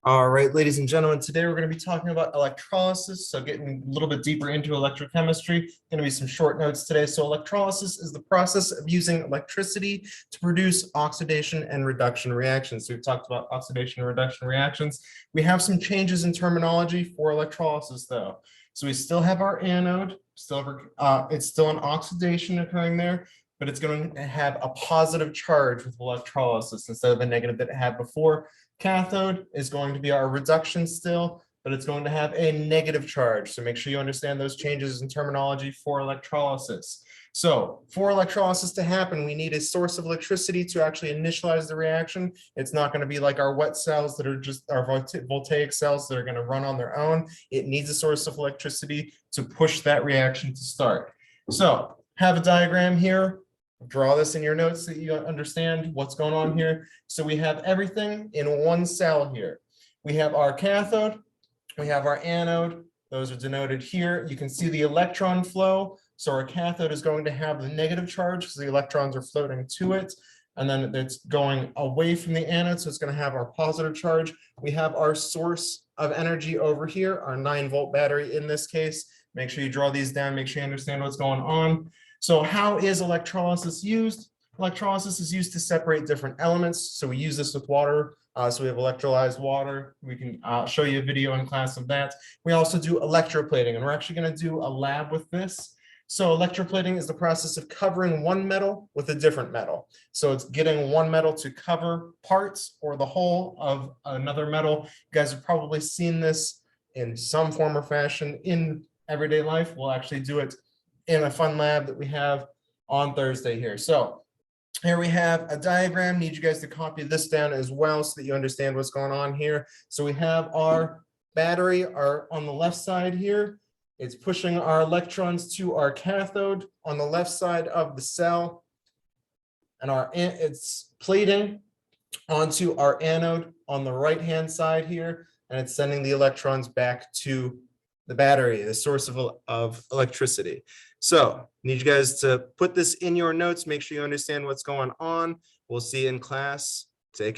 All right, ladies and gentlemen, today we're going to be talking about electrolysis. So getting a little bit deeper into electrochemistry, going to be some short notes today. So electrolysis is the process of using electricity to produce oxidation and reduction reactions. So we've talked about oxidation and reduction reactions. We have some changes in terminology for electrolysis though. So we still have our anode, it's still an oxidation occurring there, but it's going to have a positive charge with electrolysis instead of the negative that it had before. Cathode is going to be our reduction still, but it's going to have a negative charge. So make sure you understand those changes in terminology for electrolysis. So for electrolysis to happen, we need a source of electricity to actually initialize the reaction. It's not going to be like our wet cells that are just our voltaic cells that are going to run on their own. It needs a source of electricity to push that reaction to start. So have a diagram here. Draw this in your notes so that you understand what's going on here. So we have everything in one cell here. We have our cathode, we have our anode, those are denoted here. You can see the electron flow. So our cathode is going to have the negative charge because the electrons are floating to it. And then it's going away from the anode, so it's going to have our positive charge. We have our source of energy over here, our 9-volt battery in this case. Make sure you draw these down, make sure you understand what's going on. So how is electrolysis used? Electrolysis is used to separate different elements. So we use this with water. So we have electrolyzed water. We can show you a video in class of that. We also do electroplating, and we're actually going to do a lab with this. So electroplating is the process of covering one metal with a different metal. So it's getting one metal to cover parts or the whole of another metal. You guys have probably seen this in some form or fashion in everyday life. We'll actually do it in a fun lab that we have on Thursday here. So here we have a diagram. Need you guys to copy this down as well so that you understand what's going on here. So we have our battery on the left side here. It's pushing our electrons to our cathode on the left side of the cell, and it's plating onto our anode on the right hand side here, and it's sending the electrons back to the battery, the source of electricity. So need you guys to put this in your notes, make sure you understand what's going on. We'll see you in class